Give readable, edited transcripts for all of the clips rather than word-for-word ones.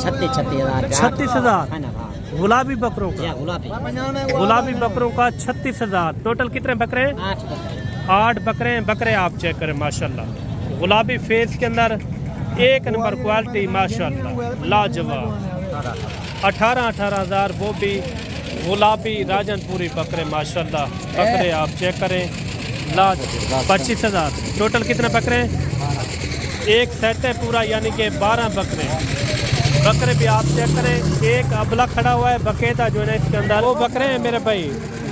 36,000 गुलाबी बकरों का। गुलाबी बकरों का 36,000। टोटल कितने बकरे हैं? 8 बकरे हैं। बकरे आप चेक करें माशाल्लाह, गुलाबी फेस के अंदर एक नंबर क्वालिटी माशाल्लाह, लाजवाब। 18,000 वो भी गुलाबी राजनपुरी बकरे माशाल्लाह। बकरे आप चेक करें, लाजवाब। 25,000। टोटल कितने बकरे हैं? एक सेट है पूरा, यानी कि 12 बकरे। बकरे भी आप चेक करें, एक अबला खड़ा हुआ है बकेदा जो है इसके अंदर। वो बकरे हैं मेरे भाई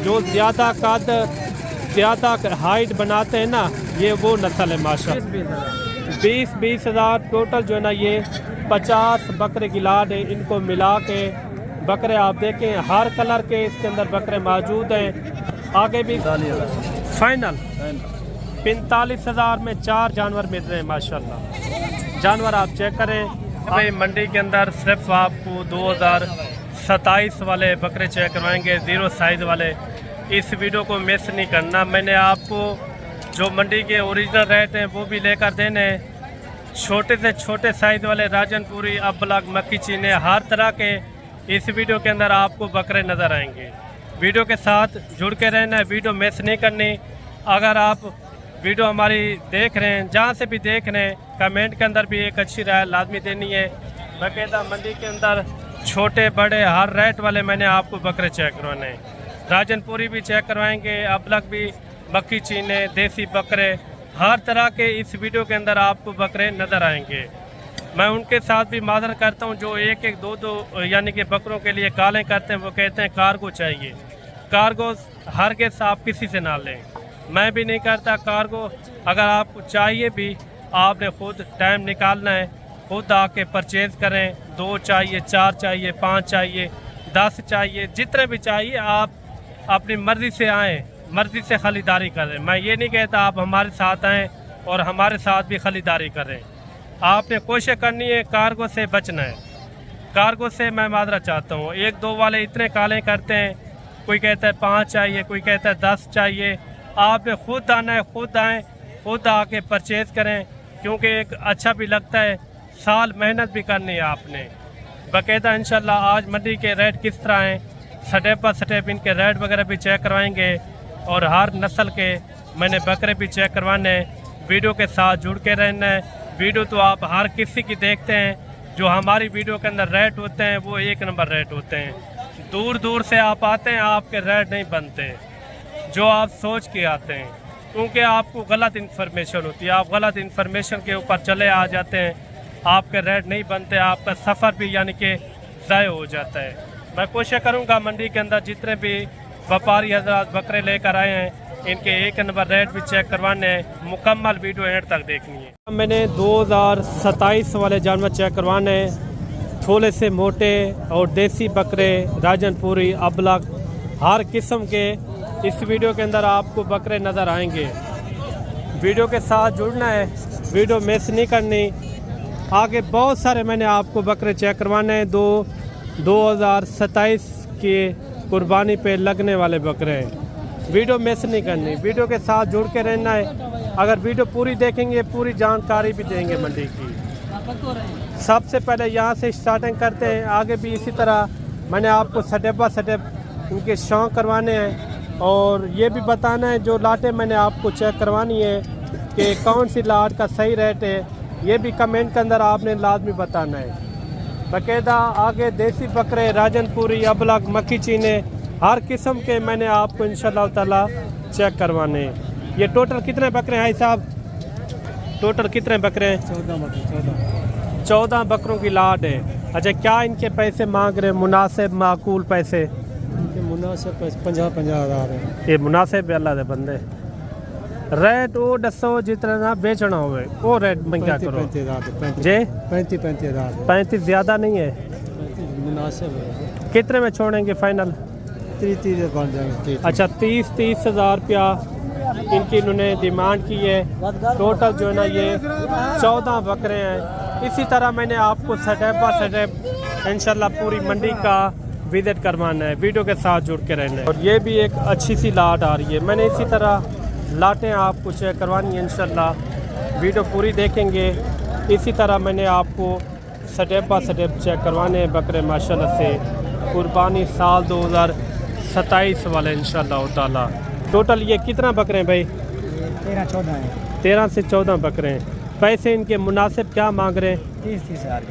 जो ज़्यादा कद, ज़्यादा हाइट बनाते हैं ना, ये वो नस्ल है माशाल्लाह। 20,000 टोटल जो है ना, ये 50 बकरे की लाड है। इनको मिला के बकरे आप देखें, हर कलर के इसके अंदर बकरे मौजूद हैं। आगे भी फाइनल 45,000 में 4 जानवर मिल रहे हैं माशाल्लाह। जानवर आप चेक करें भाई। मंडी के अंदर सिर्फ आपको 2027 वाले बकरे चेक करवाएंगे, 0 साइज़ वाले। इस वीडियो को मिस नहीं करना। मैंने आपको जो मंडी के ओरिजिनल रेट हैं वो भी लेकर देने। छोटे से छोटे साइज़ वाले राजनपुरी, अबलग, मक्की चीने, हर तरह के इस वीडियो के अंदर आपको बकरे नज़र आएंगे। वीडियो के साथ जुड़ के रहना है, वीडियो मिस नहीं करनी। अगर आप वीडियो हमारी देख रहे हैं, जहाँ से भी देख रहे हैं, कमेंट के अंदर भी एक अच्छी राय लाजमी देनी है। बाकायदा मंडी के अंदर छोटे बड़े हर रेट वाले मैंने आपको बकरे चेक करवाने हैं। राजनपुरी भी चेक करवाएंगे, अबलग भी, मक्की चीने, देसी बकरे, हर तरह के इस वीडियो के अंदर आपको बकरे नज़र आएंगे। मैं उनके साथ भी माजर करता हूँ जो एक एक दो दो यानी कि बकरों के लिए कॉलें करते हैं। वो कहते हैं कार्गो चाहिए। कार्गो हर के आप किसी से ना लें, मैं भी नहीं करता कार्गो। अगर आपको चाहिए भी, आपने खुद टाइम निकालना है, खुद आके परचेज़ करें। 2 चाहिए, 4 चाहिए, 5 चाहिए, 10 चाहिए, जितने भी चाहिए आप अपनी मर्ज़ी से आएँ, मर्ज़ी से ख़रीदारी करें। मैं ये नहीं कहता आप हमारे साथ आएँ और हमारे साथ भी ख़रीदारी करें। आपने कोशिश करनी है कार्गो से बचना है। कार्गो से मैं माजरा चाहता हूँ। 1-2 वाले इतने काले करते हैं, कोई कहता है 5 चाहिए, कोई कहता है 10 चाहिए। आपने खुद आना है, खुद आएँ, खुद आके परचेज़ करें, क्योंकि एक अच्छा भी लगता है। साल मेहनत भी करनी है आपने बाकायदा। इंशाल्लाह आज मंडी के रेट किस तरह हैं, स्टेप बाय स्टेप इनके रेट वगैरह भी चेक करवाएंगे और हर नस्ल के मैंने बकरे भी चेक करवाने हैं। वीडियो के साथ जुड़ के रहना है। वीडियो तो आप हर किसी की देखते हैं, जो हमारी वीडियो के अंदर रेट होते हैं वो एक नंबर रेट होते हैं। दूर दूर से आप आते हैं, आपके रेट नहीं बनते जो आप सोच के आते हैं, क्योंकि आपको गलत इन्फॉर्मेशन होती है। आप गलत इन्फॉर्मेशन के ऊपर चले आ जाते हैं, आपके रेट नहीं बनते, आपका सफ़र भी यानी कि ज़ाय हो जाता है। मैं कोशिश करूँगा मंडी के अंदर जितने भी व्यापारी हजरात बकरे लेकर आए हैं, इनके एक नंबर रेट भी चेक करवाने हैं। मुकम्मल वीडियो एंड तक देखनी है। मैंने 2027 वाले जानवर चेक करवाने हैं। थोड़े से मोटे और देसी बकरे, राजनपुरी, अबलग, हर किस्म के इस वीडियो के अंदर आपको बकरे नज़र आएंगे। वीडियो के साथ जुड़ना है, वीडियो मिस नहीं करनी। आगे बहुत सारे मैंने आपको बकरे चेक करवाने हैं। 2027 के कुर्बानी पे लगने वाले बकरे हैं। वीडियो मिस नहीं करनी, वीडियो के साथ जुड़ के रहना है। अगर वीडियो पूरी देखेंगे, पूरी जानकारी भी देंगे मंडी की। सबसे पहले यहाँ से स्टार्टिंग करते हैं, आगे भी इसी तरह मैंने आपको स्टेप बाय स्टेप इनके शौक करवाने हैं और ये भी बताना है जो लाटें मैंने आपको चेक करवानी है कि कौन सी लाट का सही रेट है, ये भी कमेंट के अंदर आपने लाजमी बताना है। बाकायदा आगे देसी बकरे, राजनपुरी, अबलग, मक्की चीने, हर किस्म के मैंने आपको इंशाल्लाह ताला चेक करवाने हैं। ये टोटल कितने बकरे हैं साहब? टोटल कितने बकरे हैं? 14 बकरों की लाट है। अच्छा, क्या इनके पैसे मांग रहे हैं? मुनासिब माकूल पैसे? मुनासिब 50-50 हज़ार है। ये मुनासिब है अल्लाह दे बंदे। रेट वो दसो जितना ना बेचना हो वो रेट में क्या करो जे 35 हज़ार। 35 ज़्यादा नहीं है, मुनासिब है। कितने में छोड़ेंगे फाइनल? 30 बन जाएंगे। अच्छा, 30 हज़ार रुपया इनकी इन्होंने डिमांड की है। टोटल जो है ना ये 14 बकरे हैं। इसी तरह मैंने आपको स्टेप बाय स्टेप इंशाल्लाह पूरी मंडी का विजिट करवाना है। वीडियो के साथ जुड़ के रहना है। और ये भी एक अच्छी सी लाट आ रही है। मैंने इसी तरह लाटें आपको चेक करवानी है इंशाल्लाह। वीडियो पूरी देखेंगे। इसी तरह मैंने आपको स्टेप बाय स्टेप चेक करवाने हैं बकरे माशाल्लाह से। कुर्बानी साल 2027 वाले इंशाल्लाह ताला। टोटल ये कितना बकरे हैं भाई? 13-14 है। 13 से 14 बकरे हैं। पैसे इनके मुनासिब क्या मांग रहे हैं? 30 हज़ार।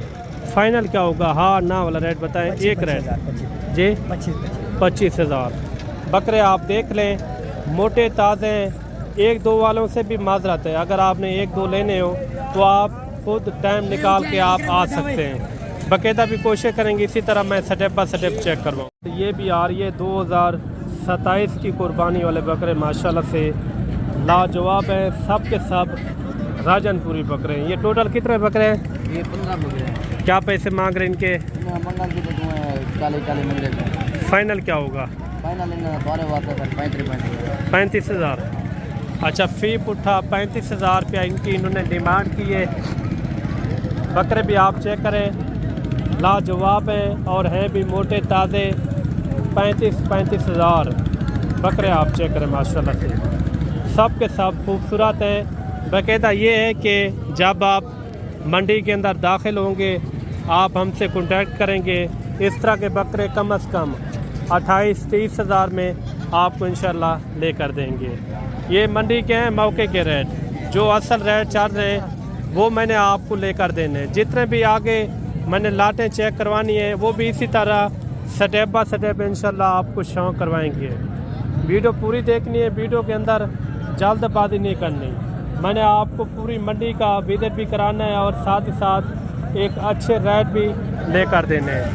फाइनल क्या होगा? हाँ ना वाला रेट बताएं। एक रेट जी 25,000। बकरे आप देख लें, मोटे ताज़े हैं। 1-2 वालों से भी माजरत है, अगर आपने 1-2 लेने हो तो आप खुद टाइम निकाल के आप आ सकते हैं। बाकायदा भी कोशिश करेंगे इसी तरह मैं स्टेप बाय स्टेप चेक करवाऊँ। ये भी आ रही है 2027 की कुर्बानी वाले बकरे माशाल्लाह से लाजवाब है। सब के सब राजनपुरी बकरे हैं। ये टोटल कितने बकरे हैं? ये 15 बकरे हैं। क्या पैसे मांग रहे हैं इनके? फाइनल क्या होगा? 35,000। अच्छा फी पुट्ठा 35,000 रुपया इनकी इन्होंने डिमांड की है। बकरे भी आप चेक करें, लाजवाब हैं और हैं भी मोटे ताज़े। 35,000 बकरे आप चेक करें माशाल्लाह से। सब के सब खूबसूरत है। बाकायदा ये है कि जब आप मंडी के अंदर दाखिल होंगे आप हमसे कांटेक्ट करेंगे। इस तरह के बकरे कम से कम 28-30 हज़ार में आपको इंशाल्लाह ले कर देंगे। ये मंडी के हैं मौके के रेट, जो असल रेट चल रहे हैं वो मैंने आपको लेकर देने। जितने भी आगे मैंने लाटें चेक करवानी है वो भी इसी तरह स्टेप बाय स्टेप इंशाल्लाह आपको शौक करवाएंगे। वीडियो पूरी देखनी है, वीडियो के अंदर जल्दबाजी नहीं करनी। मैंने आपको पूरी मंडी का विजिट भी कराना है और साथ ही साथ एक अच्छे रेट भी लेकर देने हैं।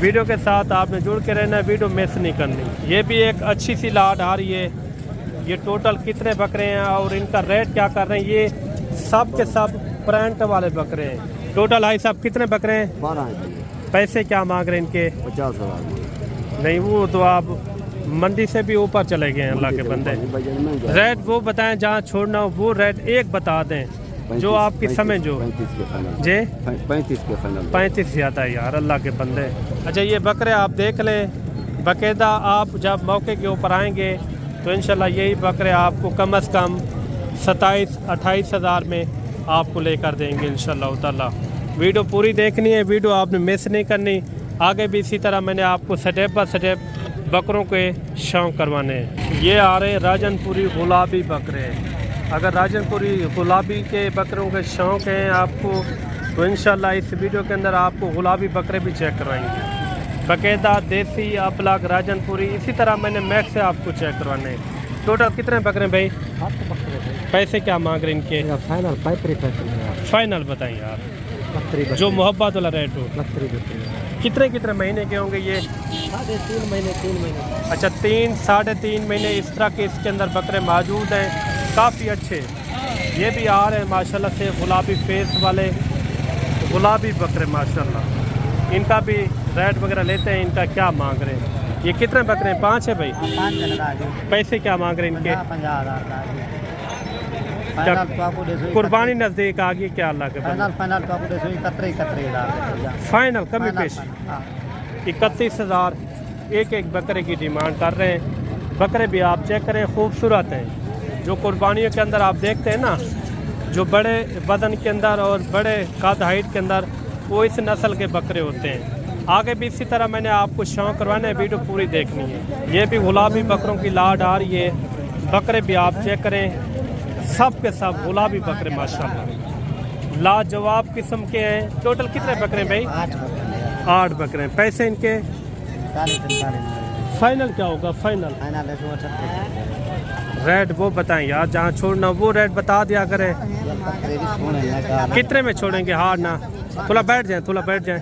वीडियो के साथ आपने जुड़ के रहना है, वीडियो मिस नहीं करनी। ये भी एक अच्छी सी लाट आ रही है। ये टोटल कितने बकरे हैं और इनका रेट क्या कर रहे हैं? ये सब के सब प्रिंट वाले बकरे हैं। टोटल भाई साहब कितने बकरे हैं? 12 पैसे क्या मांग रहे हैं इनके? 50,000। नहीं वो तो आप मंडी से भी ऊपर चले गए हैं अल्लाह के बंदे। रेट वो बताएं जहाँ छोड़ना हो, वो रेट एक बता दें जो आपकी समझ हो। जे 35 ज़्यादा है यार अल्लाह के बंदे। अच्छा ये बकरे आप देख लें, बाकायदा आप जब मौके के ऊपर आएंगे तो इंशाल्लाह यही बकरे आपको कम से कम 27-28 हज़ार में आपको लेकर देंगे इंशाल्लाह ताला। वीडियो पूरी देखनी है, वीडियो आपने मिस नहीं करनी। आगे भी इसी तरह मैंने आपको स्टेप बाय स्टेप बकरों के शौक करवाने हैं। ये आ रहे राजनपुरी गुलाबी बकरे। अगर राजनपुरी गुलाबी के बकरों के शौक हैं आपको तो इंशाल्लाह इस वीडियो के अंदर आपको गुलाबी बकरे भी चेक करवाएंगे। बाकायदा देसी अपलाग राजनपुरी इसी तरह मैंने मैक्स से आपको चेक करवाने हैं। टोटल कितने बकरे भाई? 7 बकरे हैं। पैसे क्या मांग रहे हैं इनके? फाइनल 35,000। फाइनल बताएं यार, जो मोहब्बत वाला रेट हो। कितने कितने महीने के होंगे ये? 3.5 महीने 3 महीने। अच्छा 3-3.5 महीने इस तरह के इसके अंदर बकरे मौजूद हैं, काफ़ी अच्छे। ये भी आ रहे हैं माशाल्लाह से गुलाबी फेस वाले गुलाबी बकरे माशाल्लाह। इनका भी रेट वगैरह लेते हैं। इनका क्या मांग रहे हैं? ये कितने बकरे हैं? 5 है भाई। 5 पैसे क्या मांग रहे हैं इनके? 50,000। कुर्बानी नज़दीक आ गई क्या अल्लाह के फाइनल कमी पेश 31,000 एक बकरे की डिमांड कर रहे हैं। बकरे भी आप चेक करें, खूबसूरत हैं। जो कुर्बानियों के अंदर आप देखते हैं ना, जो बड़े बदन के अंदर और बड़े कद हाइट के अंदर, वो इस नस्ल के बकरे होते हैं। आगे भी इसी तरह मैंने आपको शौक करवाना है, वीडियो पूरी देखनी है। ये भी गुलाबी बकरों की लाट आ रही है। बकरे भी आप चेक करें, सब के सब गुलाबी बकरे माशाल्लाह लाजवाब किस्म के हैं। टोटल कितने बकरे भाई? 8 बकरे हैं। पैसे इनके? फाइनल क्या होगा? फाइनल रेट वो बताएं यार, जहाँ छोड़ना वो रेट बता दिया करें। कितने में छोड़ेंगे? हाँ ना, थोड़ा बैठ जाए।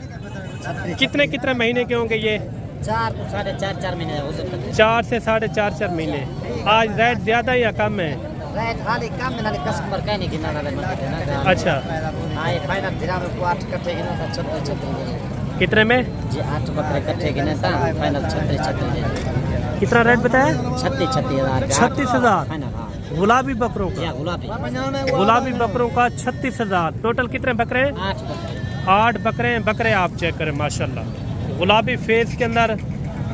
कितने कितने महीने के होंगे ये? 4 से 4.5 महीने हो सकते हैं। 4 से 4.5 महीने। आज रेट ज़्यादा या कम है? रेट हाली कम है, कस्टमर कहने की ना अच्छा हाँ ये फाइनल धिरा में 8 कट्टे की ना 36 कितने में जी? 8 बकरे कट्टे की ना फाइनल 36 कितना रेट बताया? 36,000। 36,000 गुलाबी बकरों का। गुलाबी बकरों का 36,000। टोटल कितने बकरे हैं? 8 बकरे हैं। बकरे आप चेक करें माशाल्लाह, गुलाबी फेस के अंदर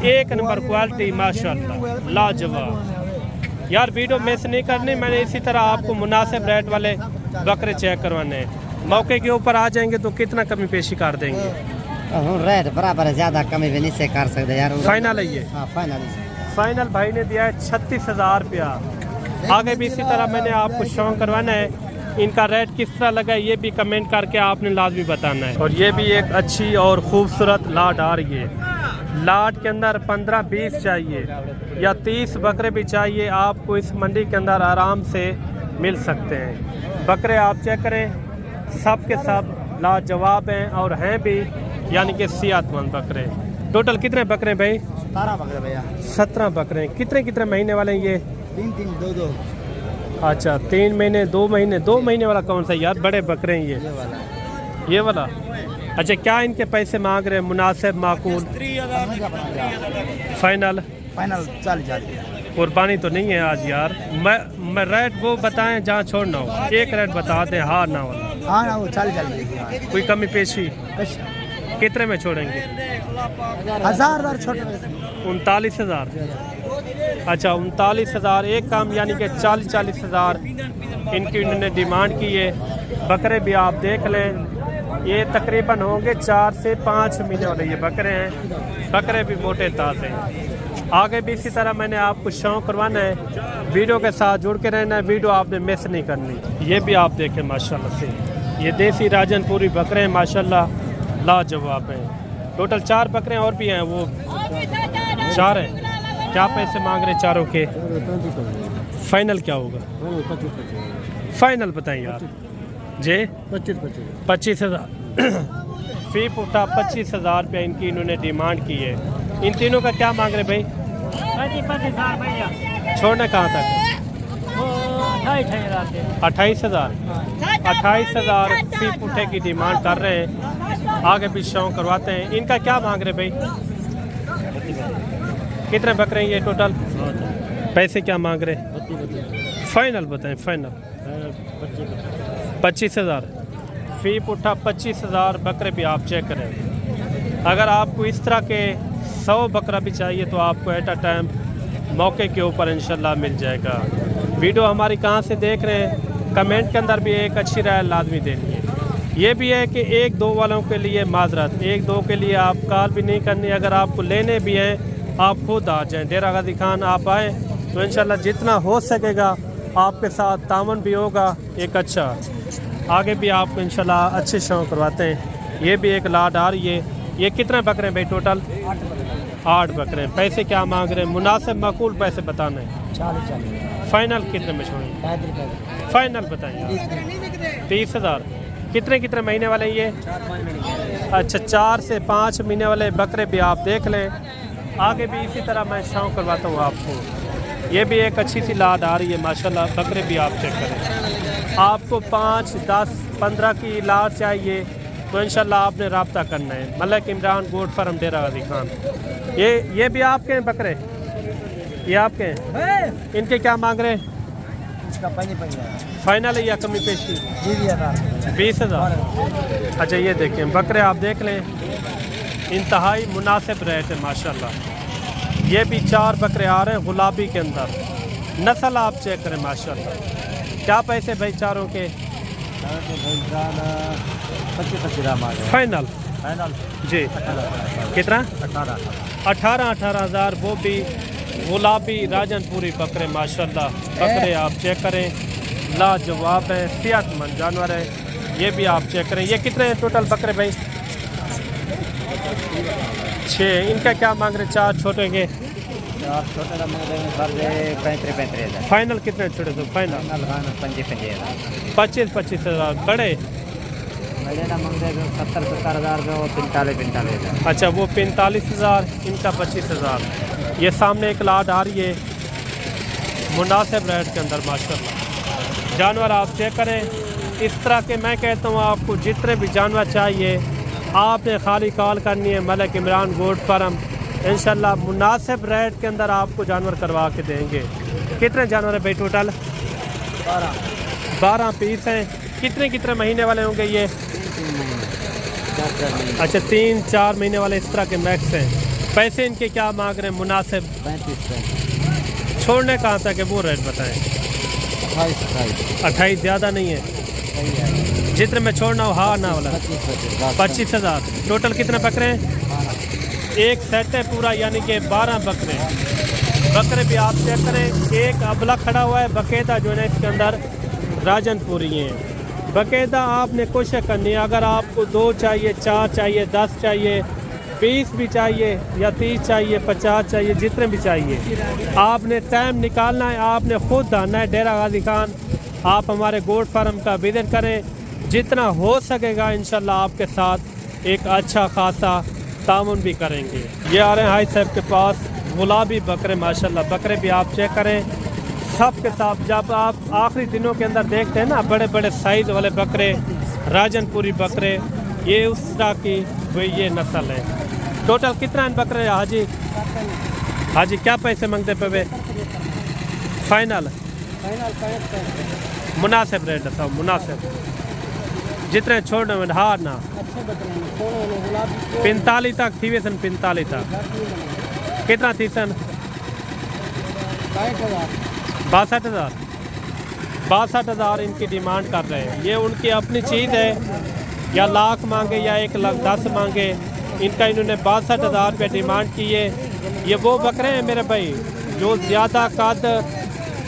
एक नंबर क्वालिटी माशाल्लाह लाजवाब। यार वीडियो मिस नहीं करनी, मैंने इसी तरह आपको मुनासिब रेट वाले बकरे चेक करवाने हैं। मौके के ऊपर आ जाएंगे तो कितना कमी पेशी कर देंगे? रेट बराबर है, ज्यादा कमी भी नहीं से कर सकते यार। फाइनल है ये? हाँ फाइनल। फाइनल भाई ने दिया है 36,000 रुपया। आगे भी इसी तरह मैंने आपको शो करवाना है। इनका रेट किस तरह लगा है ये भी कमेंट करके आपने लाजमी बताना है। और ये भी एक अच्छी और खूबसूरत लाट आ रही है। लाट के अंदर 15-20 चाहिए या 30 बकरे भी चाहिए, आपको इस मंडी के अंदर आराम से मिल सकते हैं। बकरे आप चेक करें, सब के सब लाजवाब हैं और हैं भी, यानी कि सेहतमंद बकरे। टोटल कितने बकरे भाई? 17 बकरे भैया। 17 बकरे। कितने कितने महीने वाले हैं ये? 3 2 अच्छा 3 महीने 2 महीने। 2 महीने वाला कौन सा यार? बड़े बकरे हैं ये वाला। अच्छा क्या इनके पैसे मांग रहे हैं? मुनासिब माकूल? फाइनल 40। कुर्बानी तो नहीं है आज यार। मैं रेट वो बताएं जहाँ छोड़ना हो, एक रेट बता दें, हाँ ना वाला। हाँ ना वो 40। कोई कमी पेशी कितने में छोड़ेंगे? 1000 छोटे। 39,000। अच्छा 39,000। एक काम यानी कि 40,000 इनकी इन्होंने डिमांड की है। बकरे भी आप देख लें, ये तकरीबन होंगे 4 से 5 महीने वाले ये बकरे हैं। बकरे भी मोटे ताज़े हैं। आगे भी इसी तरह मैंने आपको शौक करवाना है। वीडियो के साथ जुड़ के रहना है, वीडियो आपने मिस नहीं करनी। ये भी आप देखें माशाल्लाह से, ये देसी राजनपुरी बकरे हैं माशाल्लाह, लाजवाब हैं। टोटल 4 बकरे और भी हैं, वो 4 हैं। क्या पैसे मांग रहे चारों के? फाइनल क्या होगा? फाइनल बताएं यार जे। 25,000 फी पुट्ठा 25,000 रुपया इनकी इन्होंने डिमांड की है। इन तीनों का क्या मांग रहे भाई? 25,000 भैया। छोड़ने कहाँ तक? 28,000। 28,000 फी पुट्ठे की डिमांड कर रहे हैं। आगे भी शौक करवाते हैं। इनका क्या मांग रहे भाई? कितने बकरे हैं ये टोटल? पैसे क्या मांग रहे? फाइनल बताएं। फाइनल 25,000 फी पुट्ठा 25,000 बकरे भी आप चेक करें। अगर आपको इस तरह के 100 बकरा भी चाहिए तो आपको एट अ टाइम मौके के ऊपर इंशाल्लाह मिल जाएगा। वीडियो हमारी कहाँ से देख रहे हैं कमेंट के अंदर भी एक अच्छी राय लाजमी देनी है। ये भी है कि 1-2 वालों के लिए माजरत, 1-2 के लिए आप कॉल भी नहीं करनी। अगर आपको लेने भी हैं आप खुद आ जाएँ, डेरा गाजी खान आप आएँ तो इंशाल्लाह जितना हो सकेगा आपके साथ तावन भी होगा एक अच्छा। आगे भी आपको इंशाल्लाह अच्छे शौक करवाते हैं। ये भी एक लाट आ रही है। ये कितने बकरे हैं भाई टोटल? 8 बकरे हैं। पैसे क्या मांग रहे हैं? मुनासिब माकूल पैसे बताने हैं। 40। फाइनल कितने में छोड़ेंगे? फाइनल बताइए। 30,000। कितने कितने महीने वाले हैं ये? अच्छा 4 से 5 महीने वाले बकरे भी आप देख लें। आगे भी इसी तरह मैं शौक करवाता हूँ आपको। ये भी एक अच्छी सी लाट आ रही है माशाल्लाह। बकरे भी आप चेक करें। आपको 5, 10, 15 की लाट चाहिए तो इंशाल्लाह आपने रब्ता करना है। मलिक इमरान गोट फार्म डेरा गाजी खान। ये भी आपके हैं बकरे? ये आपके हैं? इनके क्या मांग रहे हैं? फाइनल है या कमी पेशी? 20,000। अच्छा ये देखें बकरे आप देख लें, इंतहाई मुनासिब रेट है माशाल्लाह। ये भी 4 बकरे आ रहे हैं गुलाबी के अंदर। नस्ल आप चेक करें माशाल्लाह। क्या पैसे भाई चारों के? 25,000 फाइनल जी कितना? 18,000। वो भी गुलाबी राजनपुरी बकरे माशाल्लाह। बकरे आप चेक करें, लाजवाब है, सेहतमंद जानवर है। ये भी आप चेक करें। ये कितने हैं टोटल बकरे भाई? 6। इनका क्या मांग रहे? 4 छोटे के? फाइनल कितने छोटे? तो फाइनल 25,000। बड़े 70,000 अच्छा वो 45,000, इनका 25,000। ये सामने एक लाट आ रही है मुनासिब रेट के अंदर माशाल्लाह। जानवर आप चेक करें। इस तरह के मैं कहता हूँ आपको जितने भी जानवर चाहिए आपने खाली कॉल करनी है मलिक इमरान गोट फार्म। इंशाल्लाह मुनासिब रेट के अंदर आपको जानवर करवा के देंगे। कितने जानवर है भाई टोटल? 12 पीस हैं। कितने कितने महीने वाले होंगे ये? अच्छा 3-4 महीने वाले इस तरह के मैक्स हैं। पैसे इनके क्या मांग रहे हैं मुनासिब? 35। छोड़ने कहाँ तक है वो रेट बताएं। 28। 28 ज़्यादा नहीं है? जितने में छोड़ना हो हाँ ना वाला 25,000। टोटल कितने बकरे हैं? एक सेट है पूरा, यानी कि 12 बकरे। बकरे भी आप चेक करें, एक अबला खड़ा हुआ है बकायदा जो है ना, इसके अंदर राजनपुरी हैं। बकायदा आपने कोशिश करनी है, अगर आपको 2 चाहिए, 4 चाहिए, 10 चाहिए, 20 भी चाहिए या 30 चाहिए, 50 चाहिए, जितने भी चाहिए, आपने टाइम निकालना है, आपने खुद आना है डेरा गाजी खान। आप हमारे गोट फार्म का विजिट करें, जितना हो सकेगा इंशाल्लाह आपके साथ एक अच्छा खासा तामुन भी करेंगे। ये आ रहे हैं हाई साहब के पास गुलाबी बकरे, माशाल्लाह बकरे भी आप चेक करें सब के साथ। जब आप आखिरी दिनों के अंदर देखते हैं ना बड़े बड़े साइज़ वाले बकरे, राजनपुरी बकरे, ये उस तरह की वही ये नस्ल है। टोटल कितना है बकरे हाजी? हाजी क्या पैसे मांगते पे? फाइनल मुनासिब रेट है सब, मुनासिब जितने छोड़ने में हार ना 45 तक थी वे सन, 45 तक कितना थी सन? 62,000। 62,000 इनकी डिमांड कर रहे हैं। ये उनकी अपनी चीज़ है, या लाख मांगे या 1,10,000 मांगे, इनका इन्होंने 62,000 रुपये डिमांड की है। ये वो बकरे हैं मेरे भाई जो ज़्यादा कद,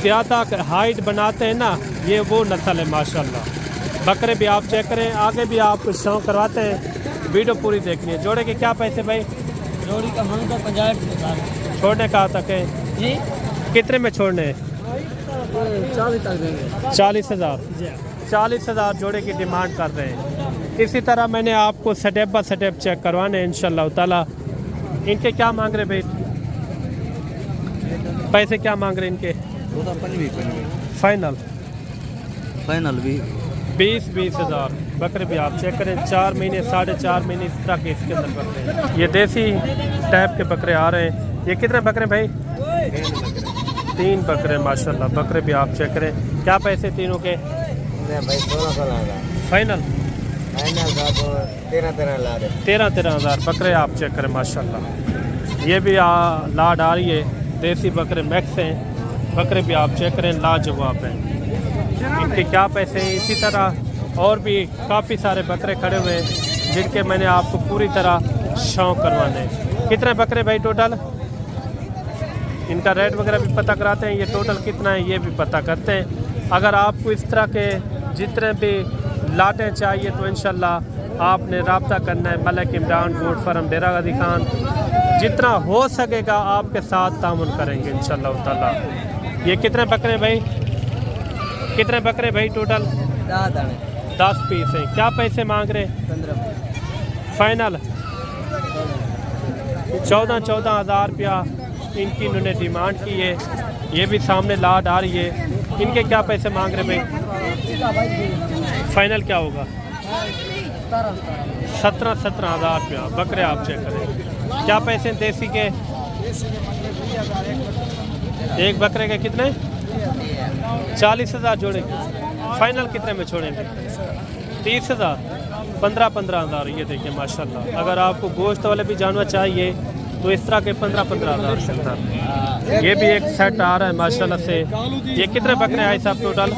ज़्यादा हाइट बनाते हैं ना, ये वो नस्ल है माशाल्लाह। बकरे भी आप चेक करें, आगे भी आप शौक करवाते हैं, वीडियो पूरी देखनी है। जोड़े के क्या पैसे भाई? जोड़ी का हम तो 50,000 छोड़ने कहाँ तक है जी, कितने में छोड़ने हैं? 40 तक देंगे। 40,000। 40,000 जोड़े की डिमांड कर रहे हैं। इसी तरह मैंने आपको स्टेप बाय स्टेप चेक करवाने हैं इंशाल्लाह ताला। इनके क्या मांग रहे भाई पैसे? क्या मांग रहे इनके? फाइनल भी 20,000। बकरे भी आप चेक करें, 4 महीने 4.5 महीने इस तरह के इसके अंदर बकरे हैं। ये देसी टाइप के बकरे आ रहे हैं। ये कितने बकरे भाई? 3 बकरे माशाल्लाह। बकरे भी आप चेक करें, क्या पैसे तीनों के? भाई 16,000 फाइनल 13,000 बकरे आप चेक करें माशाल्लाह। ये भी लाड आ रही है, देसी बकरे मैक्स हैं। बकरे भी आप चेक करें, लाजवाब हैं। इनके क्या पैसे हैं? इसी तरह और भी काफ़ी सारे बकरे खड़े हुए हैं जिनके मैंने आपको पूरी तरह शौक करवाने। कितने बकरे भाई टोटल? इनका रेट वगैरह भी पता कराते हैं, ये टोटल कितना है ये भी पता करते हैं। अगर आपको इस तरह के जितने भी लाटें चाहिए तो इंशाल्लाह आपने रब्ता करना है मलिक इमरान गोट फार्म डेरा गाजी खान। जितना हो सकेगा आपके साथ तामुन करेंगे इंशाल्लाह ताला। ये कितने बकरे भाई? कितने बकरे भाई टोटल? 10 पीस हैं। क्या पैसे मांग रहे? 15 फाइनल 14,000 रुपया इनकी इन्होंने डिमांड की है। ये भी सामने लाड आ रही है। इनके क्या पैसे मांग रहे भाई? फाइनल क्या होगा? 17,000 रुपया बकरे आप चेक करें। क्या पैसे देसी के? एक बकरे के कितने? 40,000 जोड़ेंगे। फाइनल कितने में छोड़ेंगे? 30,000। 15,000। ये देखिए माशाल्लाह। अगर आपको गोश्त वाले भी जानवर चाहिए तो इस तरह के 15,000 सकता। ये भी एक सेट आ रहा है माशाल्लाह से। ये कितने बकरे आए साहब टोटल?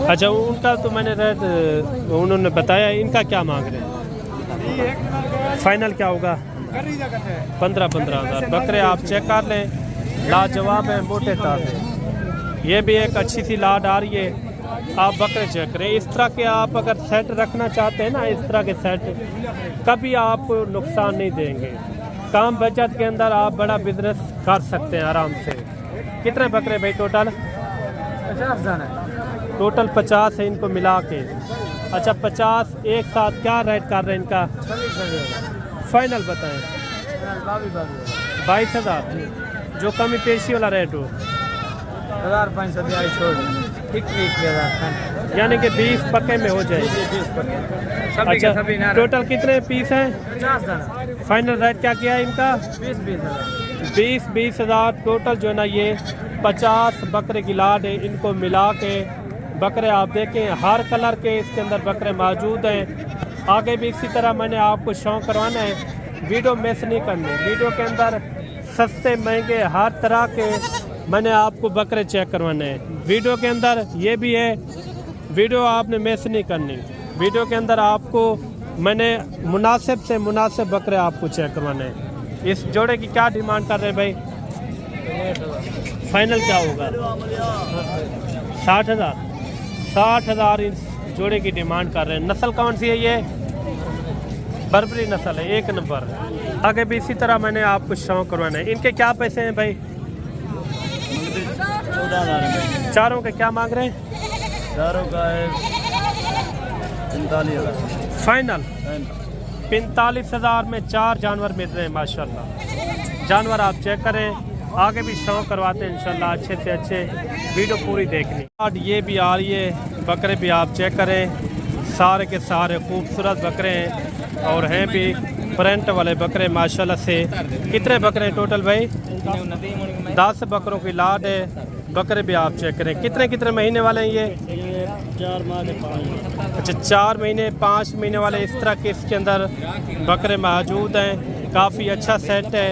अच्छा उनका तो मैंने रेट उन्होंने बताया। इनका क्या मांग रहे हैं? फाइनल क्या होगा? 15,000 बकरे आप चेक कर लें, लाजवाब है, मोटे ताजे। ये भी एक अच्छी सी लाड आ रही है। आप बकरे चेक करें। इस तरह के आप अगर सेट रखना चाहते हैं ना, इस तरह के सेट कभी आप नुकसान नहीं देंगे। कम बचत के अंदर आप बड़ा बिजनेस कर सकते हैं आराम से। कितने बकरे भाई टोटल? 50,000 है। टोटल 50 है इनको मिला के। अच्छा 50 एक साथ क्या रेट कर रहे हैं इनका? 26,000 फाइनल बताएं। 22,000 जो कमी पेशी वाला रेट हो। 1,500 छोड़ यानी कि 20 पक्के में हो जाएगी। अच्छा टोटल कितने पीस हैं? 50,000 फाइनल रेट क्या किया है इनका? 20,000 टोटल जो है ना। ये 50 बकरे की लाड है। इनको मिला के बकरे आप देखें हर कलर के इसके अंदर बकरे मौजूद हैं। आगे भी इसी तरह मैंने आपको शौक करवाना है, वीडियो मिस नहीं करनी। वीडियो के अंदर सस्ते महंगे हर तरह के मैंने आपको बकरे चेक करवाने हैं। वीडियो के अंदर ये भी है, वीडियो आपने मिस नहीं करनी। वीडियो के अंदर आपको मैंने मुनासिब से मुनासिब बकरे आपको चेक करवाने हैं। इस जोड़े की क्या डिमांड कर रहे हैं भाई? फाइनल क्या होगा? 60,000। 60,000 इस जोड़े की डिमांड कर रहे हैं। नस्ल कौन सी है? ये बर्बरी नस्ल है, 1 नंबर। आगे भी इसी तरह मैंने आपको शौक करवाना है। इनके क्या पैसे हैं भाई? 14,000 चारों के क्या मांग रहे हैं? चारों का है 45,000 फाइनल 45,000 में 4 जानवर मिल रहे हैं माशाल्लाह। जानवर आप चेक करें, आगे भी शौक करवाते हैं इंशाल्लाह अच्छे से अच्छे। वीडियो पूरी देखनी। और ये भी आ रही है, बकरे भी आप चेक करें, सारे के सारे खूबसूरत बकरे हैं और हैं भी प्रिंट वाले बकरे माशाल्लाह से। कितने बकरे हैं टोटल भाई? 10 बकरों की लाट है। बकरे भी आप चेक करें, कितने कितने महीने वाले हैं ये? 4 माह के 5। अच्छा, 4 महीने 5 महीने वाले इस तरह के इसके अंदर बकरे मौजूद हैं। काफ़ी अच्छा सेट है।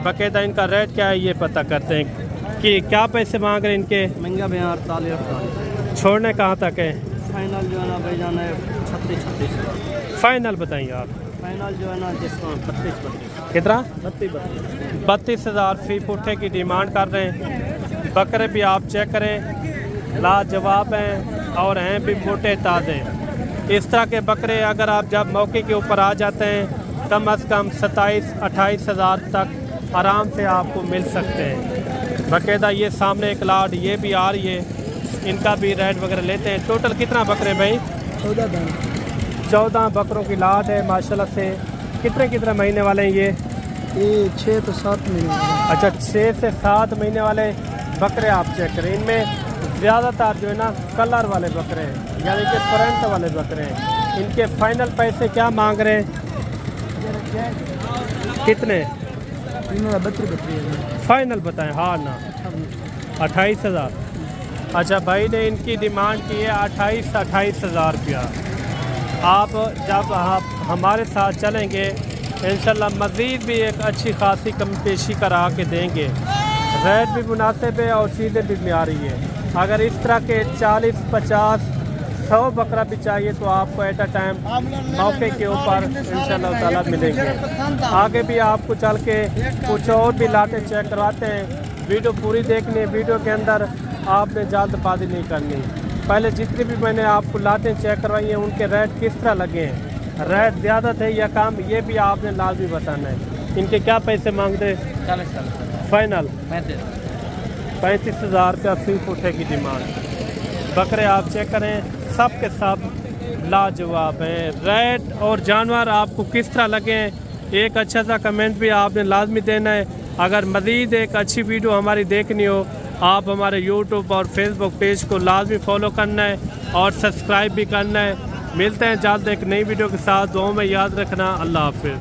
बाकायदा इनका रेट क्या है ये पता करते हैं कि क्या पैसे मांग रहे हैं इनके। महंगा भी 48,000। छोड़ने कहाँ तक है? फाइनल जो है ना भाई जाना है 36,000। फाइनल बताइए आप। फाइनल जो है ना डिस्काउंट 32,000। कितना? 32,000। 32,000 फी पुट्ठे की डिमांड कर रहे हैं। बकरे भी आप चेक करें, लाजवाब हैं और हैं भी मोटे ताज़े। इस तरह के बकरे अगर आप जब मौके के ऊपर आ जाते हैं कम अज़ कम 27-28,000 तक आराम से आपको मिल सकते हैं। बाकायदा ये सामने एक लाट ये भी आ रही है, इनका भी रेट वगैरह लेते हैं। टोटल कितना बकरे भाई? 14 बकरों की लाट है माशाल्लाह से। कितने कितने महीने वाले हैं ये? 6 से 7 महीने। अच्छा, 6 से 7 महीने वाले बकरे आप चेक करें। इनमें ज़्यादातर जो है ना कलर वाले बकरे हैं, यानी कि प्रिंट वाले बकरे हैं। इनके फाइनल पैसे क्या मांग रहे हैं? कितने? 32,000 फाइनल बताएं। हाँ ना, 28,000। अच्छा, भाई ने इनकी डिमांड की है 28,000 रुपया। आप जब आप हमारे साथ चलेंगे इंशाल्लाह मज़ीद भी एक अच्छी खासी कम पेशी करा के देंगे। रेट भी मुनासिब है और चीज़ें भी मियारी है। अगर इस तरह के 40, 50, 100 बकरा भी चाहिए तो आपको एट अ टाइम मौके के ऊपर इंशाल्लाह ताला मिलेंगे। आगे भी आपको चल के कुछ और भी लाटें चेक करवाते हैं। वीडियो पूरी देखनी है। वीडियो के अंदर आपने जल्दबाजी नहीं करनी। पहले जितनी भी मैंने आपको लाटें चेक करवाई हैं उनके रेट किस तरह लगे हैं, रेट ज़्यादा थे या कम, ये भी आपने लाजमी बताना है। इनके क्या पैसे मांगते? 40,000। फाइनल 35,000 रुपया फी फुटे की डिमांड। बकरे आप चेक करें, सब के सब लाजवाब हैं। रेट और जानवर आपको किस तरह लगे हैं एक अच्छा सा कमेंट भी आपने लाजमी देना है। अगर मज़ीद एक अच्छी वीडियो हमारी देखनी हो आप हमारे यूट्यूब और फेसबुक पेज को लाजमी फॉलो करना है और सब्सक्राइब भी करना है। मिलते हैं जल्द एक नई वीडियो के साथ। दुआओं में याद रखना। अल्लाह हाफिज़।